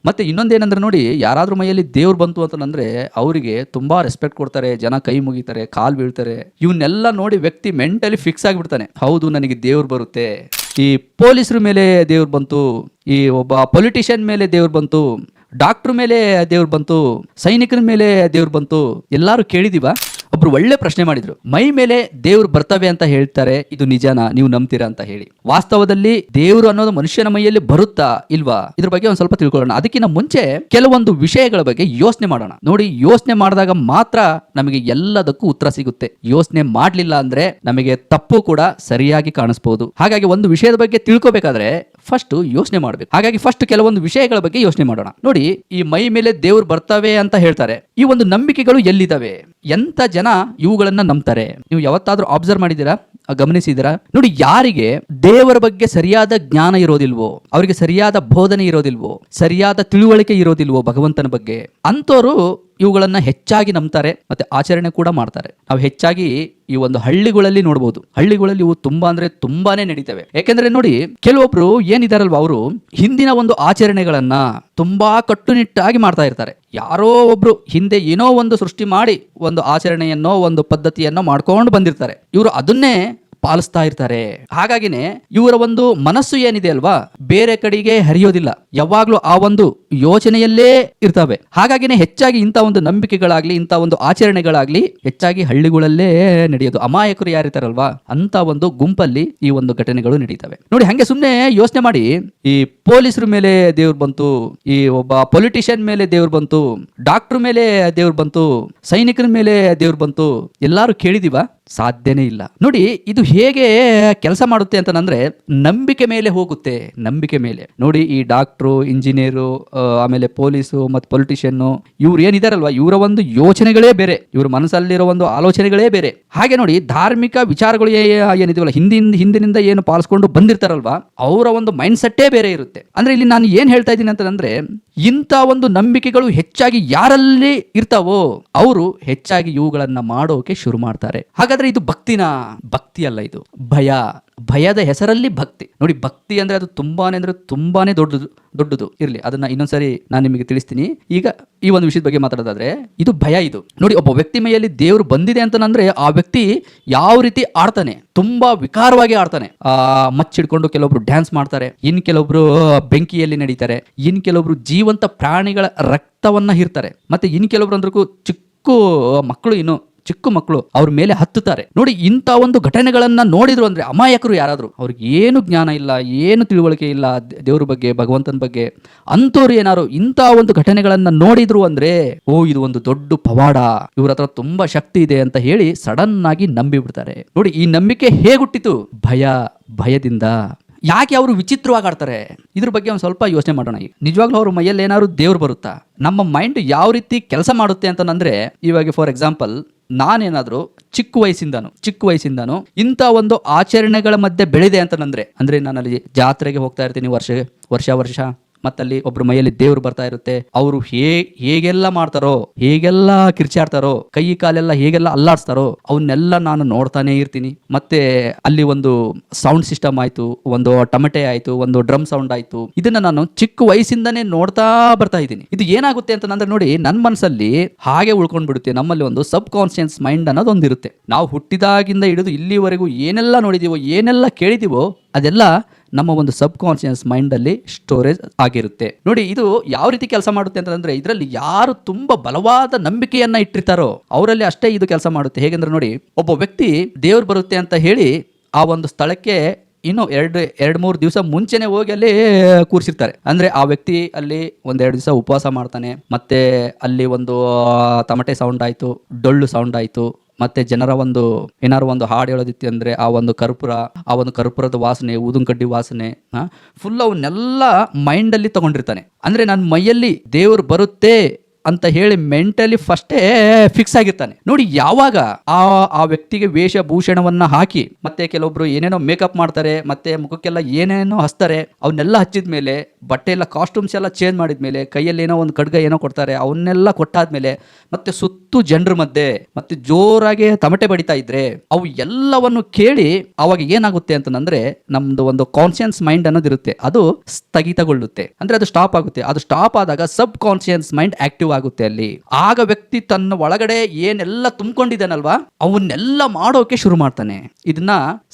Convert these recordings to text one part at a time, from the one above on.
ಮತ್ತೆ ಇನ್ನೊಂದೇನಂದ್ರೆ ನೋಡಿ, ಯಾರಾದ್ರೂ ಮೈಯಲ್ಲಿ ದೇವ್ರು ಬಂತು ಅಂತಂದ್ರೆ ಅವರಿಗೆ ತುಂಬಾ ರೆಸ್ಪೆಕ್ಟ್ ಕೊಡ್ತಾರೆ, ಜನ ಕೈ ಮುಗಿತಾರೆ, ಕಾಲ್ ಬೀಳ್ತಾರೆ. ಇವನ್ನೆಲ್ಲ ನೋಡಿ ವ್ಯಕ್ತಿ ಮೆಂಟಲಿ ಫಿಕ್ಸ್ ಆಗಿಬಿಡ್ತಾನೆ, ಹೌದು ನನಗೆ ದೇವ್ರು ಬರುತ್ತೆ. ಈ ಪೊಲೀಸರ ಮೇಲೆ ದೇವ್ರು ಬಂತು, ಈ ಒಬ್ಬ ಪೊಲಿಟಿಷಿಯನ್ ಮೇಲೆ ದೇವ್ರು ಬಂತು, ಡಾಕ್ಟರ್ ಮೇಲೆ ದೇವ್ರು ಬಂತು, ಸೈನಿಕರ ಮೇಲೆ ದೇವ್ರು ಬಂತು. ಎಲ್ಲಾರು ಕೇಳಿದೀವ? ಒಬ್ರು ಒಳ್ಳೆ ಪ್ರಶ್ನೆ ಮಾಡಿದ್ರು, ಮೈ ಮೇಲೆ ದೇವ್ರು ಬರ್ತವೆ ಅಂತ ಹೇಳ್ತಾರೆ, ಇದು ನಿಜನಾ, ನೀವು ನಂಬ್ತೀರಾ ಅಂತ ಹೇಳಿ. ವಾಸ್ತವದಲ್ಲಿ ದೇವ್ರು ಅನ್ನೋದು ಮನುಷ್ಯನ ಮೈಯಲ್ಲಿ ಬರುತ್ತಾ ಇಲ್ವಾ, ಇದ್ರ ಬಗ್ಗೆ ಒಂದ್ ಸ್ವಲ್ಪ ತಿಳ್ಕೊಳ್ಳೋಣ. ಅದಕ್ಕಿಂತ ಮುಂಚೆ ಕೆಲವೊಂದು ವಿಷಯಗಳ ಬಗ್ಗೆ ಯೋಚನೆ ಮಾಡೋಣ. ನೋಡಿ, ಯೋಚನೆ ಮಾಡಿದಾಗ ಮಾತ್ರ ನಮಗೆ ಎಲ್ಲದಕ್ಕೂ ಉತ್ತರ ಸಿಗುತ್ತೆ. ಯೋಚನೆ ಮಾಡ್ಲಿಲ್ಲ ಅಂದ್ರೆ ನಮಗೆ ತಪ್ಪು ಕೂಡ ಸರಿಯಾಗಿ ಕಾಣಿಸ್ಬೋದು. ಹಾಗಾಗಿ ಒಂದು ವಿಷಯದ ಬಗ್ಗೆ ತಿಳ್ಕೊಬೇಕಾದ್ರೆ ಫಸ್ಟ್ ಯೋಚನೆ ಮಾಡ್ಬೇಕು. ಹಾಗಾಗಿ ಫಸ್ಟ್ ಕೆಲವೊಂದು ವಿಷಯಗಳ ಬಗ್ಗೆ ಯೋಚನೆ ಮಾಡೋಣ. ನೋಡಿ, ಈ ಮೈ ಮೇಲೆ ದೇವ್ರು ಬರ್ತವೆ ಅಂತ ಹೇಳ್ತಾರೆ, ಈ ಒಂದು ನಂಬಿಕೆಗಳು ಎಲ್ಲಿದ್ದಾವೆ, ಎಂತ ಜನ ಇವುಗಳನ್ನ ನಂಬ್ತಾರೆ? ನೀವು ಯಾವತ್ತಾದ್ರೂ ಅಬ್ಸರ್ವ್ ಮಾಡಿದ್ದೀರಾ, ಗಮನಿಸಿದ್ದೀರಾ? ನೋಡಿ, ಯಾರಿಗೆ ದೇವರ ಬಗ್ಗೆ ಸರಿಯಾದ ಜ್ಞಾನ ಇರೋದಿಲ್ವೋ, ಅವರಿಗೆ ಸರಿಯಾದ ಬೋಧನೆ ಇರೋದಿಲ್ವೋ, ಸರಿಯಾದ ತಿಳುವಳಿಕೆ ಇರೋದಿಲ್ವೋ ಭಗವಂತನ ಬಗ್ಗೆ, ಅಂತವರು ಇವುಗಳನ್ನ ಹೆಚ್ಚಾಗಿ ನಂಬ್ತಾರೆ, ಮತ್ತೆ ಆಚರಣೆ ಕೂಡ ಮಾಡ್ತಾರೆ. ನಾವು ಹೆಚ್ಚಾಗಿ ಈ ಒಂದು ಹಳ್ಳಿಗಳಲ್ಲಿ ನೋಡಬಹುದು. ಹಳ್ಳಿಗಳಲ್ಲಿ ಇವು ತುಂಬಾ ಅಂದ್ರೆ ತುಂಬಾನೇ ನಡೀತವೆ. ಯಾಕೆಂದ್ರೆ ನೋಡಿ, ಕೆಲವೊಬ್ರು ಏನಿದಾರಲ್ವ, ಅವರು ಹಿಂದಿನ ಒಂದು ಆಚರಣೆಗಳನ್ನ ತುಂಬಾ ಕಟ್ಟುನಿಟ್ಟಾಗಿ ಮಾಡ್ತಾ ಇರ್ತಾರೆ. ಯಾರೋ ಒಬ್ರು ಹಿಂದೆ ಏನೋ ಒಂದು ಸೃಷ್ಟಿ ಮಾಡಿ ಒಂದು ಆಚರಣೆಯನ್ನೋ ಒಂದು ಪದ್ಧತಿಯನ್ನೋ ಮಾಡ್ಕೊಂಡು ಬಂದಿರ್ತಾರೆ, ಇವರು ಅದನ್ನೇ ಪಾಲಿಸ್ತಾ ಇರ್ತಾರೆ. ಹಾಗಾಗಿನೇ ಇವರ ಒಂದು ಮನಸ್ಸು ಏನಿದೆ ಅಲ್ವಾ, ಬೇರೆ ಕಡೆಗೆ ಹರಿಯೋದಿಲ್ಲ, ಯಾವಾಗ್ಲೂ ಆ ಒಂದು ಯೋಚನೆಯಲ್ಲೇ ಇರ್ತವೆ. ಹಾಗಾಗಿನೇ ಹೆಚ್ಚಾಗಿ ಇಂಥ ಒಂದು ನಂಬಿಕೆಗಳಾಗ್ಲಿ, ಇಂಥ ಒಂದು ಆಚರಣೆಗಳಾಗ್ಲಿ ಹೆಚ್ಚಾಗಿ ಹಳ್ಳಿಗಳಲ್ಲೇ ನಡೆಯೋದು. ಅಮಾಯಕರು ಯಾರಿರ್ತಾರಲ್ವಾ, ಅಂತ ಒಂದು ಗುಂಪಲ್ಲಿ ಈ ಒಂದು ಘಟನೆಗಳು ನಡೀತವೆ. ನೋಡಿ, ಹಂಗೆ ಸುಮ್ಮನೆ ಯೋಚನೆ ಮಾಡಿ, ಈ ಪೊಲೀಸರ ಮೇಲೆ ದೇವ್ರು ಬಂತು, ಈ ಒಬ್ಬ ಪೊಲಿಟಿಷಿಯನ್ ಮೇಲೆ ದೇವ್ರು ಬಂತು, ಡಾಕ್ಟರ್ ಮೇಲೆ ದೇವ್ರು ಬಂತು, ಸೈನಿಕರ ಮೇಲೆ ದೇವ್ರು ಬಂತು, ಎಲ್ಲಾರು ಕೇಳಿದೀವ? ಸಾಧ್ಯನೇ ಇಲ್ಲ. ನೋಡಿ, ಇದು ಹೇಗೆ ಕೆಲಸ ಮಾಡುತ್ತೆ ಅಂತಂದ್ರೆ ನಂಬಿಕೆ ಮೇಲೆ ಹೋಗುತ್ತೆ. ನಂಬಿಕೆ ಮೇಲೆ ನೋಡಿ, ಈ ಡಾಕ್ಟ್ರು, ಇಂಜಿನಿಯರು, ಆಮೇಲೆ ಪೊಲೀಸು ಮತ್ತು ಪೊಲಿಟಿಷಿಯನ್, ಇವ್ರು ಏನಿದಾರಲ್ವಾ, ಇವರ ಒಂದು ಯೋಚನೆಗಳೇ ಬೇರೆ, ಇವ್ರ ಮನಸ್ಸಲ್ಲಿರೋ ಒಂದು ಆಲೋಚನೆಗಳೇ ಬೇರೆ. ಹಾಗೆ ನೋಡಿ, ಧಾರ್ಮಿಕ ವಿಚಾರಗಳು ಏನಿದೆಯಲ್ಲ, ಹಿಂದಿನಿಂದ ಏನು ಪಾಲಿಸ್ಕೊಂಡು ಬಂದಿರ್ತಾರಲ್ವಾ, ಅವರ ಒಂದು ಮೈಂಡ್ ಸೆಟ್ಟೇ ಬೇರೆ ಇರುತ್ತೆ. ಅಂದ್ರೆ ಇಲ್ಲಿ ನಾನು ಏನ್ ಹೇಳ್ತಾ ಇದ್ದೀನಿ ಅಂತಂದ್ರೆ, ಇಂಥ ಒಂದು ನಂಬಿಕೆಗಳು ಹೆಚ್ಚಾಗಿ ಯಾರಲ್ಲಿ ಇರ್ತಾವೋ ಅವರು ಹೆಚ್ಚಾಗಿ ಇವುಗಳನ್ನ ಮಾಡೋಕೆ ಶುರು ಮಾಡ್ತಾರೆ. ಹಾಗಾದ್ರೆ ಇದು ಭಕ್ತಿನಾ? ಭಕ್ತಿ ಅಲ್ಲ, ಇದು ಭಯ. ಭಯದ ಹೆಸರಲ್ಲಿ ಭಕ್ತಿ. ನೋಡಿ, ಭಕ್ತಿ ಅಂದ್ರೆ ಅದು ತುಂಬಾನೇ ದೊಡ್ಡದು ಇರ್ಲಿ, ಅದನ್ನ ಇನ್ನೊಂದ್ಸರಿ ನಾನು ನಿಮಗೆ ತಿಳಿಸ್ತೀನಿ. ಈಗ ಈ ಒಂದು ವಿಷಯದ ಬಗ್ಗೆ ಮಾತಾಡೋದಾದ್ರೆ, ಇದು ಭಯ. ಇದು ನೋಡಿ, ಒಬ್ಬ ವ್ಯಕ್ತಿ ಮೈಯಲ್ಲಿ ದೇವ್ರು ಬಂದಿದೆ ಅಂತಂದ್ರೆ ಆ ವ್ಯಕ್ತಿ ಯಾವ ರೀತಿ ಆಡ್ತಾನೆ, ತುಂಬಾ ವಿಕಾರವಾಗಿ ಆಡ್ತಾನೆ. ಮಚ್ಚಿಡ್ಕೊಂಡು ಕೆಲವೊಬ್ರು ಡ್ಯಾನ್ಸ್ ಮಾಡ್ತಾರೆ, ಇನ್ ಕೆಲವೊಬ್ರು ಬೆಂಕಿಯಲ್ಲಿ ನಡೀತಾರೆ, ಇನ್ ಕೆಲವೊಬ್ರು ಜೀವಂತ ಪ್ರಾಣಿಗಳ ರಕ್ತವನ್ನ ಹೀರ್ತಾರೆ, ಮತ್ತೆ ಇನ್ ಕೆಲವೊಬ್ರು ಅಂದ್ರೂ ಚಿಕ್ಕ ಮಕ್ಕಳು ಅವ್ರ ಮೇಲೆ ಹತ್ತುತ್ತಾರೆ. ನೋಡಿ, ಇಂಥ ಒಂದು ಘಟನೆಗಳನ್ನ ನೋಡಿದ್ರು ಅಂದ್ರೆ ಅಮಾಯಕರು ಯಾರಾದ್ರು, ಅವ್ರಿಗೆ ಏನು ಜ್ಞಾನ ಇಲ್ಲ, ಏನು ತಿಳುವಳಿಕೆ ಇಲ್ಲ ದೇವ್ರ ಬಗ್ಗೆ, ಭಗವಂತನ ಬಗ್ಗೆ, ಅಂತವ್ರು ಏನಾರು ಇಂಥ ಒಂದು ಘಟನೆಗಳನ್ನ ನೋಡಿದ್ರು ಅಂದ್ರೆ, ಓ ಇದು ಒಂದು ದೊಡ್ಡ ಪವಾಡ, ಇವ್ರ ಹತ್ರ ತುಂಬಾ ಶಕ್ತಿ ಇದೆ ಅಂತ ಹೇಳಿ ಸಡನ್ ಆಗಿ ನಂಬಿ ಬಿಡ್ತಾರೆ. ನೋಡಿ, ಈ ನಂಬಿಕೆ ಹೇಗುಟ್ಟಿತು? ಭಯದಿಂದ. ಯಾಕೆ ಅವರು ವಿಚಿತ್ರವಾಗಿ ಆಡ್ತಾರೆ? ಇದ್ರ ಬಗ್ಗೆ ಒಂದು ಸ್ವಲ್ಪ ಯೋಚನೆ ಮಾಡೋಣ. ಈಗ ನಿಜವಾಗ್ಲೂ ಅವ್ರ ಮೈಯಲ್ಲಿ ಏನಾದ್ರು ದೇವ್ರು ಬರುತ್ತಾ? ನಮ್ಮ ಮೈಂಡ್ ಯಾವ ರೀತಿ ಕೆಲಸ ಮಾಡುತ್ತೆ ಅಂತಂದ್ರೆ, ಇವಾಗ ಫಾರ್ ಎಕ್ಸಾಂಪಲ್, ನಾನೇನಾದ್ರೂ ಚಿಕ್ಕ ವಯಸ್ಸಿಂದಾನು ಇಂಥ ಒಂದು ಆಚರಣೆಗಳ ಮಧ್ಯೆ ಬೆಳೆದೆ ಅಂತಂದ್ರೆ, ಅಂದ್ರೆ ನಾನಲ್ಲಿ ಜಾತ್ರೆಗೆ ಹೋಗ್ತಾ ಇರ್ತೀನಿ ವರ್ಷ, ಮತ್ತಲ್ಲಿ ಒಬ್ರು ಮೈಯಲ್ಲಿ ದೇವ್ರು ಬರ್ತಾ ಇರುತ್ತೆ. ಅವರು ಹೇಗೆಲ್ಲ ಮಾಡ್ತಾರೋ, ಹೇಗೆಲ್ಲ ಕಿರ್ಚಾಡ್ತಾರೋ, ಕೈ ಕಾಲೆಲ್ಲ ಹೇಗೆಲ್ಲ ಅಲ್ಲಾಡ್ಸ್ತಾರೋ, ಅವನ್ನೆಲ್ಲ ನಾನು ನೋಡ್ತಾನೆ ಇರ್ತೀನಿ. ಮತ್ತೆ ಅಲ್ಲಿ ಒಂದು ಸೌಂಡ್ ಸಿಸ್ಟಮ್ ಆಯ್ತು, ಒಂದು ಟಮಟೆ ಆಯ್ತು, ಒಂದು ಡ್ರಮ್ ಸೌಂಡ್ ಆಯ್ತು, ಇದನ್ನ ನಾನು ಚಿಕ್ಕ ವಯಸ್ಸಿಂದಾನೇ ನೋಡ್ತಾ ಬರ್ತಾ ಇದ್ದೀನಿ. ಇದು ಏನಾಗುತ್ತೆ ಅಂತಂದ್ರೆ ನೋಡಿ, ನನ್ನ ಮನಸ್ಸಲ್ಲಿ ಹಾಗೆ ಉಳ್ಕೊಂಡ್ಬಿಡುತ್ತೆ. ನಮ್ಮಲ್ಲಿ ಒಂದು ಸಬ್ ಕಾನ್ಶಿಯಸ್ ಮೈಂಡ್ ಅನ್ನೋದು ಒಂದಿರುತ್ತೆ. ನಾವು ಹುಟ್ಟಿದಾಗಿಂದ ಹಿಡಿದು ಇಲ್ಲಿವರೆಗೂ ಏನೆಲ್ಲ ನೋಡಿದೀವೋ, ಏನೆಲ್ಲ ಕೇಳಿದೀವೋ, ಅದೆಲ್ಲ ನಮ್ಮ ಒಂದು ಸಬ್ ಕಾನ್ಶಿಯಸ್ ಮೈಂಡ್ ಅಲ್ಲಿ ಸ್ಟೋರೇಜ್ ಆಗಿರುತ್ತೆ. ನೋಡಿ, ಇದು ಯಾವ ರೀತಿ ಕೆಲಸ ಮಾಡುತ್ತೆ ಅಂತಂದ್ರೆ, ಇದರಲ್ಲಿ ಯಾರು ತುಂಬಾ ಬಲವಾದ ನಂಬಿಕೆಯನ್ನ ಇಟ್ಟಿರ್ತಾರೋ ಅವರಲ್ಲಿ ಅಷ್ಟೇ ಇದು ಕೆಲಸ ಮಾಡುತ್ತೆ. ಹೇಗೆಂದ್ರೆ ನೋಡಿ, ಒಬ್ಬ ವ್ಯಕ್ತಿ ದೇವ್ರು ಬರುತ್ತೆ ಅಂತ ಹೇಳಿ ಆ ಒಂದು ಸ್ಥಳಕ್ಕೆ ಇನ್ನು ಎರಡು ಮೂರು ದಿವಸ ಮುಂಚೆನೆ ಹೋಗಿ ಅಲ್ಲಿ ಕೂರಿಸಿರ್ತಾರೆ. ಅಂದ್ರೆ ಆ ವ್ಯಕ್ತಿ ಅಲ್ಲಿ ಒಂದೆರಡು ದಿವಸ ಉಪವಾಸ ಮಾಡ್ತಾನೆ, ಮತ್ತೆ ಅಲ್ಲಿ ಒಂದು ತಮಟೆ ಸೌಂಡ್ ಆಯ್ತು, ಡೊಳ್ಳು ಸೌಂಡ್ ಆಯ್ತು, ಮತ್ತೆ ಜನರ ಒಂದು ಏನಾರು ಒಂದು ಹಾಡು ಹೇಳೋದಿತ್ತು ಅಂದ್ರೆ ಆ ಒಂದು ಕರ್ಪೂರದ ವಾಸನೆ, ಊದಿನ ಕಡ್ಡಿ ವಾಸನೆ, ಫುಲ್ ಅವನ್ನೆಲ್ಲ ಮೈಂಡ್ ಅಲ್ಲಿ ತಗೊಂಡಿರ್ತಾನೆ. ಅಂದ್ರೆ ನನ್ನ ಮೈಯಲ್ಲಿ ದೇವ್ರು ಬರುತ್ತೆ ಅಂತ ಹೇಳಿ ಮೆಂಟಲಿ ಫಸ್ಟೇ ಫಿಕ್ಸ್ ಆಗಿರ್ತಾನೆ. ನೋಡಿ, ಯಾವಾಗ ಆ ಆ ವ್ಯಕ್ತಿಗೆ ವೇಷಭೂಷಣವನ್ನ ಹಾಕಿ ಮತ್ತೆ ಕೆಲವೊಬ್ರು ಏನೇನೋ ಮೇಕಪ್ ಮಾಡ್ತಾರೆ, ಮತ್ತೆ ಮುಖಕ್ಕೆಲ್ಲ ಏನೇನೋ ಹಚ್ತಾರೆ, ಅವನ್ನೆಲ್ಲ ಹಚ್ಚಿದ ಮೇಲೆ, ಬಟ್ಟೆ ಎಲ್ಲ ಕಾಸ್ಟ್ಯೂಮ್ಸ್ ಎಲ್ಲ ಚೇಂಜ್ ಮಾಡಿದ್ಮೇಲೆ, ಕೈಯಲ್ಲಿ ಏನೋ ಒಂದು ಖಡ್ಗ ಏನೋ ಕೊಡ್ತಾರೆ, ಅವನ್ನೆಲ್ಲ ಕೊಟ್ಟಾದ್ಮೇಲೆ ಮತ್ತೆ ಸುತ್ತು ಜನರ ಮಧ್ಯೆ ಮತ್ತೆ ಜೋರಾಗಿ ತಮಟೆ ಬಡಿತಾ ಇದ್ರೆ ಅವು ಎಲ್ಲವನ್ನು ಕೇಳಿ ಅವಾಗ ಏನಾಗುತ್ತೆ ಅಂತಂದ್ರೆ ನಮ್ದು ಒಂದು ಕಾನ್ಶಿಯಸ್ ಮೈಂಡ್ ಅನ್ನೋದಿರುತ್ತೆ, ಅದು ಸ್ಥಗಿತಗೊಳ್ಳುತ್ತೆ. ಅಂದ್ರೆ ಅದು ಸ್ಟಾಪ್ ಆಗುತ್ತೆ. ಅದು ಸ್ಟಾಪ್ ಆದಾಗ ಸಬ್ ಕಾನ್ಶಿಯಸ್ ಮೈಂಡ್ ಆಕ್ಟಿವ್ ಆಗುತ್ತೆ ಅಲ್ಲಿ. ಆಗ ವ್ಯಕ್ತಿ ತನ್ನ ಒಳಗಡೆ ಏನೆಲ್ಲ ತುಂಬಿಕೊಂಡಿದ್ದಾನಲ್ವಾ ಅವನ್ನೆಲ್ಲ ಮಾಡೋಕೆ ಶುರು ಮಾಡ್ತಾನೆ. ಇದನ್ನ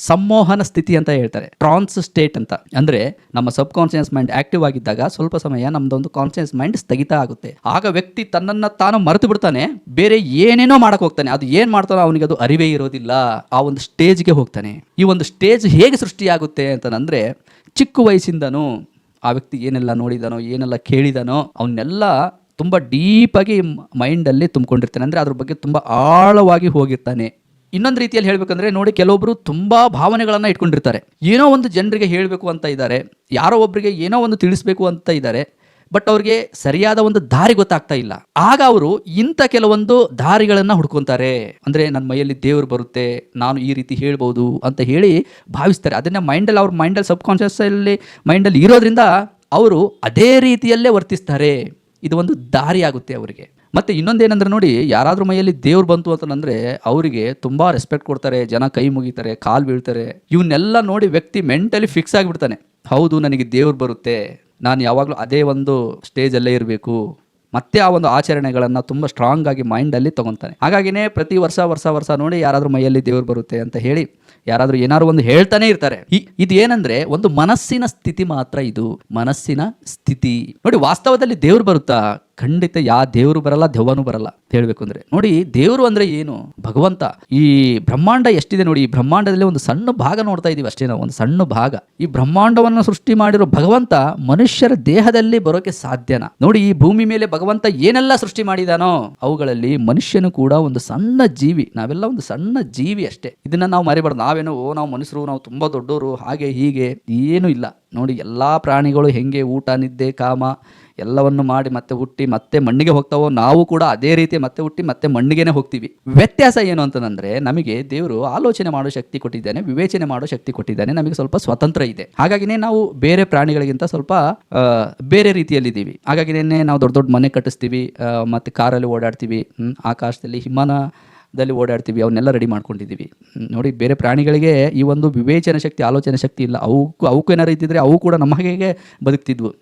ಸಂಮೋಹನ ಸ್ಥಿತಿ ಅಂತ ಹೇಳ್ತಾರೆ, ಟ್ರಾನ್ಸ್ ಸ್ಟೇಟ್ ಅಂತ. ಅಂದ್ರೆ ನಮ್ಮ ಸಬ್ ಕಾನ್ಶಿಯಸ್ ಮೈಂಡ್ ಆಕ್ಟಿವ್ ಆಗಿದ್ದಾಗ ಸ್ವಲ್ಪ ಸಮಯ ನಮ್ದೊಂದು ಕಾನ್ಶಿಯಸ್ ಮೈಂಡ್ ಸ್ಥಗಿತ ಆಗುತ್ತೆ. ಆಗ ವ್ಯಕ್ತಿ ತನ್ನನ್ನ ತಾನು ಮರೆತು ಬಿಡ್ತಾನೆ, ಬೇರೆ ಏನೇನೋ ಮಾಡಕ್ ಹೋಗ್ತಾನೆ. ಅದು ಏನ್ ಮಾಡ್ತಾನೋ ಅವನಿಗೆ ಅದು ಅರಿವೇ ಇರೋದಿಲ್ಲ. ಆ ಒಂದು ಸ್ಟೇಜ್ಗೆ ಹೋಗ್ತಾನೆ. ಈ ಒಂದು ಸ್ಟೇಜ್ ಹೇಗೆ ಸೃಷ್ಟಿಯಾಗುತ್ತೆ ಅಂತಂದ್ರೆ, ಚಿಕ್ಕ ವಯಸ್ಸಿಂದನೂ ಆ ವ್ಯಕ್ತಿ ಏನೆಲ್ಲ ನೋಡಿದಾನೋ, ಏನೆಲ್ಲ ಕೇಳಿದಾನೋ ಅವನ್ನೆಲ್ಲ ತುಂಬ ಡೀಪಾಗಿ ಮೈಂಡಲ್ಲಿ ತುಂಬಿಕೊಂಡಿರ್ತಾನೆ. ಅಂದರೆ ಅದ್ರ ಬಗ್ಗೆ ತುಂಬ ಆಳವಾಗಿ ಹೋಗಿರ್ತಾನೆ. ಇನ್ನೊಂದು ರೀತಿಯಲ್ಲಿ ಹೇಳಬೇಕಂದ್ರೆ ನೋಡಿ, ಕೆಲವೊಬ್ಬರು ತುಂಬ ಭಾವನೆಗಳನ್ನು ಇಟ್ಕೊಂಡಿರ್ತಾರೆ. ಏನೋ ಒಂದು ಜನರಿಗೆ ಹೇಳಬೇಕು ಅಂತ ಇದ್ದಾರೆ, ಯಾರೋ ಒಬ್ಬರಿಗೆ ಏನೋ ಒಂದು ತಿಳಿಸ್ಬೇಕು ಅಂತ ಇದ್ದಾರೆ, ಬಟ್ ಅವ್ರಿಗೆ ಸರಿಯಾದ ಒಂದು ದಾರಿ ಗೊತ್ತಾಗ್ತಾ ಇಲ್ಲ. ಆಗ ಅವರು ಇಂಥ ಕೆಲವೊಂದು ದಾರಿಗಳನ್ನು ಹುಡ್ಕೊತಾರೆ. ಅಂದರೆ ನನ್ನ ಮೈಯಲ್ಲಿ ದೇವರು ಬರುತ್ತೆ, ನಾನು ಈ ರೀತಿ ಹೇಳ್ಬೋದು ಅಂತ ಹೇಳಿ ಭಾವಿಸ್ತಾರೆ. ಅದನ್ನ ಮೈಂಡಲ್ಲಿ, ಅವ್ರ ಮೈಂಡಲ್ಲಿ ಸಬ್ ಕಾನ್ಷಿಯಸ್ಸಲ್ಲಿ ಮೈಂಡಲ್ಲಿ ಇರೋದ್ರಿಂದ ಅವರು ಅದೇ ರೀತಿಯಲ್ಲೇ ವರ್ತಿಸ್ತಾರೆ. ಇದು ಒಂದು ದಾರಿ ಆಗುತ್ತೆ ಅವರಿಗೆ. ಮತ್ತು ಇನ್ನೊಂದೇನೆಂದ್ರೆ ನೋಡಿ, ಯಾರಾದ್ರೂ ಮೈಯಲ್ಲಿ ದೇವ್ರು ಬಂತು ಅಂತಂದರೆ ಅವರಿಗೆ ತುಂಬ ರೆಸ್ಪೆಕ್ಟ್ ಕೊಡ್ತಾರೆ, ಜನ ಕೈ ಮುಗಿತಾರೆ, ಕಾಲು ಬೀಳ್ತಾರೆ. ಇವನ್ನೆಲ್ಲ ನೋಡಿ ವ್ಯಕ್ತಿ ಮೆಂಟಲಿ ಫಿಕ್ಸ್ ಆಗಿಬಿಡ್ತಾನೆ. ಹೌದು, ನನಗೆ ದೇವ್ರು ಬರುತ್ತೆ, ನಾನು ಯಾವಾಗಲೂ ಅದೇ ಒಂದು ಸ್ಟೇಜಲ್ಲೇ ಇರಬೇಕು. ಮತ್ತೆ ಆ ಒಂದು ಆಚರಣೆಗಳನ್ನು ತುಂಬ ಸ್ಟ್ರಾಂಗ್ ಆಗಿ ಮೈಂಡಲ್ಲಿ ತೊಗೊತಾನೆ. ಹಾಗಾಗಿನೇ ಪ್ರತಿ ವರ್ಷ ನೋಡಿ ಯಾರಾದರೂ ಮೈಯಲ್ಲಿ ದೇವ್ರು ಬರುತ್ತೆ ಅಂತ ಹೇಳಿ ಯಾರಾದರೂ ಏನಾದ್ರು ಒಂದು ಹೇಳ್ತಾನೆ ಇರ್ತಾರೆ. ಇದು ಏನಂದ್ರೆ ಒಂದು ಮನಸ್ಸಿನ ಸ್ಥಿತಿ ಮಾತ್ರ. ಇದು ಮನಸ್ಸಿನ ಸ್ಥಿತಿ. ನೋಡಿ, ವಾಸ್ತವದಲ್ಲಿ ದೇವ್ರು ಬರುತ್ತಾ? ಖಂಡಿತ ದೇವರು ಬರಲ್ಲ, ದೆವ್ವನೂ ಬರಲ್ಲ. ಹೇಳ್ಬೇಕು ಅಂದ್ರೆ ನೋಡಿ, ದೇವರು ಅಂದ್ರೆ ಏನು? ಭಗವಂತ. ಈ ಬ್ರಹ್ಮಾಂಡ ಎಷ್ಟಿದೆ ನೋಡಿ, ಈ ಬ್ರಹ್ಮಾಂಡದಲ್ಲಿ ಒಂದು ಸಣ್ಣ ಭಾಗ ನೋಡ್ತಾ ಇದೀವಿ ಅಷ್ಟೇ ನಾವು, ಒಂದು ಸಣ್ಣ ಭಾಗ. ಈ ಬ್ರಹ್ಮಾಂಡವನ್ನು ಸೃಷ್ಟಿ ಮಾಡಿರೋ ಭಗವಂತ ಮನುಷ್ಯರ ದೇಹದಲ್ಲಿ ಬರೋಕೆ ಸಾಧ್ಯನಾ? ನೋಡಿ, ಈ ಭೂಮಿ ಮೇಲೆ ಭಗವಂತ ಏನೆಲ್ಲ ಸೃಷ್ಟಿ ಮಾಡಿದಾನೋ ಅವುಗಳಲ್ಲಿ ಮನುಷ್ಯನು ಕೂಡ ಒಂದು ಸಣ್ಣ ಜೀವಿ. ನಾವೆಲ್ಲ ಒಂದು ಸಣ್ಣ ಜೀವಿ ಅಷ್ಟೇ. ಇದನ್ನ ನಾವು ಮರಿಬಾರ್ದು. ನಾವೇನೋ ನಾವು ಮನುಷ್ಯರು, ನಾವು ತುಂಬಾ ದೊಡ್ಡವರು, ಹಾಗೆ ಹೀಗೆ ಏನೂ ಇಲ್ಲ. ನೋಡಿ, ಎಲ್ಲಾ ಪ್ರಾಣಿಗಳು ಹೆಂಗೆ ಊಟ, ನಿದ್ದೆ, ಕಾಮ ಎಲ್ಲವನ್ನು ಮಾಡಿ ಮತ್ತೆ ಹುಟ್ಟಿ ಮತ್ತೆ ಮಣ್ಣಿಗೆ ಹೋಗ್ತಾವೋ, ನಾವು ಕೂಡ ಅದೇ ರೀತಿ ಮತ್ತೆ ಹುಟ್ಟಿ ಮತ್ತೆ ಮಣ್ಣಿಗೆನೆ ಹೋಗ್ತೀವಿ. ವ್ಯತ್ಯಾಸ ಏನು ಅಂತಂದ್ರೆ, ನಮಗೆ ದೇವರು ಆಲೋಚನೆ ಮಾಡೋ ಶಕ್ತಿ ಕೊಟ್ಟಿದ್ದಾನೆ, ವಿವೇಚನೆ ಮಾಡೋ ಶಕ್ತಿ ಕೊಟ್ಟಿದ್ದಾನೆ, ನಮಗೆ ಸ್ವಲ್ಪ ಸ್ವತಂತ್ರ ಇದೆ. ಹಾಗಾಗಿನೇ ನಾವು ಬೇರೆ ಪ್ರಾಣಿಗಳಿಗಿಂತ ಸ್ವಲ್ಪ ಬೇರೆ ರೀತಿಯಲ್ಲಿದ್ದೀವಿ. ಹಾಗಾಗಿನೇ ನಾವು ದೊಡ್ಡ ದೊಡ್ಡ ಮನೆ ಕಟ್ಟಿಸ್ತೀವಿ, ಮತ್ತೆ ಕಾರಲ್ಲಿ ಓಡಾಡ್ತೀವಿ, ಆಕಾಶದಲ್ಲಿ ಹಿಮಾನದಲ್ಲಿ ಓಡಾಡ್ತೀವಿ, ಅವನ್ನೆಲ್ಲ ರೆಡಿ ಮಾಡ್ಕೊಂಡಿದ್ದೀವಿ. ನೋಡಿ, ಬೇರೆ ಪ್ರಾಣಿಗಳಿಗೆ ಈ ಒಂದು ವಿವೇಚನೆ ಶಕ್ತಿ, ಆಲೋಚನೆ ಶಕ್ತಿ ಇಲ್ಲ. ಅವಕ್ಕೂ ಏನಾರು ಇದ್ದಿದ್ರೆ ಅವು ಕೂಡ ನಮ್ಮ ಹಾಗೆ ಬದುಕ್ತಿದ್ವು.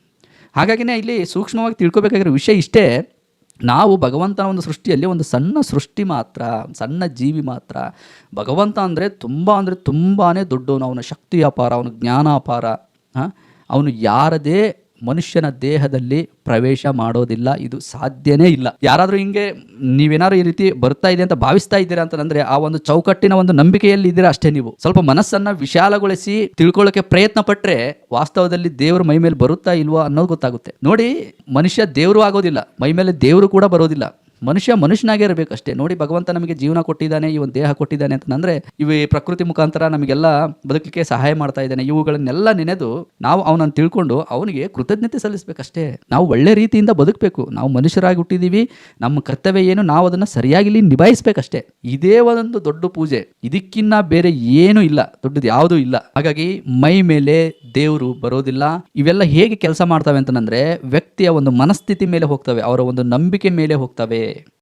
ಹಾಗಾಗಿನೇ ಇಲ್ಲಿ ಸೂಕ್ಷ್ಮವಾಗಿ ತಿಳ್ಕೊಬೇಕಾಗಿರೋ ವಿಷಯ ಇಷ್ಟೇ, ನಾವು ಭಗವಂತನ ಒಂದು ಸೃಷ್ಟಿಯಲ್ಲಿ ಒಂದು ಸಣ್ಣ ಸೃಷ್ಟಿ ಮಾತ್ರ, ಸಣ್ಣ ಜೀವಿ ಮಾತ್ರ. ಭಗವಂತ ಅಂದರೆ ತುಂಬಾ ದೊಡ್ಡವನು. ಅವನ ಶಕ್ತಿ ಅಪಾರ, ಅವನ ಜ್ಞಾನ ಅಪಾರ. ಅವನು ಯಾರದೇ ಮನುಷ್ಯನ ದೇಹದಲ್ಲಿ ಪ್ರವೇಶ ಮಾಡೋದಿಲ್ಲ, ಇದು ಸಾಧ್ಯನೇ ಇಲ್ಲ. ಯಾರಾದರೂ ಹಿಂಗೆ ನೀವೇನಾದ್ರು ಈ ರೀತಿ ಬರ್ತಾ ಇದೆ ಅಂತ ಭಾವಿಸ್ತಾ ಇದ್ದೀರಾ ಅಂತಂದ್ರೆ ಆ ಒಂದು ಚೌಕಟ್ಟಿನ ಒಂದು ನಂಬಿಕೆಯಲ್ಲಿ ಇದ್ದೀರಾ ಅಷ್ಟೇ. ನೀವು ಸ್ವಲ್ಪ ಮನಸ್ಸನ್ನ ವಿಶಾಲಗೊಳಿಸಿ ತಿಳ್ಕೊಳ್ಳೋಕೆ ಪ್ರಯತ್ನ ಪಟ್ರೆ ವಾಸ್ತವದಲ್ಲಿ ದೇವರು ಮೈ ಮೇಲೆ ಬರುತ್ತಾ ಇಲ್ವಾ ಅನ್ನೋದು ಗೊತ್ತಾಗುತ್ತೆ. ನೋಡಿ, ಮನುಷ್ಯ ದೇವರು ಆಗೋದಿಲ್ಲ, ಮೈ ಮೇಲೆ ದೇವರು ಕೂಡ ಬರೋದಿಲ್ಲ. ಮನುಷ್ಯನಾಗೇ ಇರಬೇಕಷ್ಟೇ. ನೋಡಿ, ಭಗವಂತ ನಮಗೆ ಜೀವನ ಕೊಟ್ಟಿದ್ದಾನೆ, ಈ ಒಂದು ದೇಹ ಕೊಟ್ಟಿದ್ದಾನೆ ಅಂತಂದ್ರೆ ಇವು ಪ್ರಕೃತಿ ಮುಖಾಂತರ ನಮಗೆಲ್ಲ ಬದುಕಲಿಕ್ಕೆ ಸಹಾಯ ಮಾಡ್ತಾ ಇದ್ದಾನೆ. ಇವುಗಳನ್ನೆಲ್ಲ ನೆನೆದು ನಾವು ಅವನನ್ನು ತಿಳ್ಕೊಂಡು ಅವನಿಗೆ ಕೃತಜ್ಞತೆ ಸಲ್ಲಿಸಬೇಕಷ್ಟೇ. ನಾವು ಒಳ್ಳೆ ರೀತಿಯಿಂದ ಬದುಕಬೇಕು. ನಾವು ಮನುಷ್ಯರಾಗಿ ಹುಟ್ಟಿದೀವಿ, ನಮ್ಮ ಕರ್ತವ್ಯ ಏನು, ನಾವು ಅದನ್ನು ಸರಿಯಾಗಿ ನಿಭಾಯಿಸಬೇಕಷ್ಟೇ. ಇದೇ ಒಂದು ದೊಡ್ಡ ಪೂಜೆ, ಇದಕ್ಕಿನ್ನ ಬೇರೆ ಏನೂ ಇಲ್ಲ, ದೊಡ್ಡದು ಯಾವುದೂ ಇಲ್ಲ. ಹಾಗಾಗಿ ಮೈ ಮೇಲೆ ದೇವರು ಬರೋದಿಲ್ಲ. ಇವೆಲ್ಲ ಹೇಗೆ ಕೆಲಸ ಮಾಡ್ತವೆ ಅಂತಂದ್ರೆ ವ್ಯಕ್ತಿಯ ಒಂದು ಮನಸ್ಥಿತಿ ಮೇಲೆ ಹೋಗ್ತವೆ, ಅವರ ಒಂದು ನಂಬಿಕೆ ಮೇಲೆ ಹೋಗ್ತವೆ.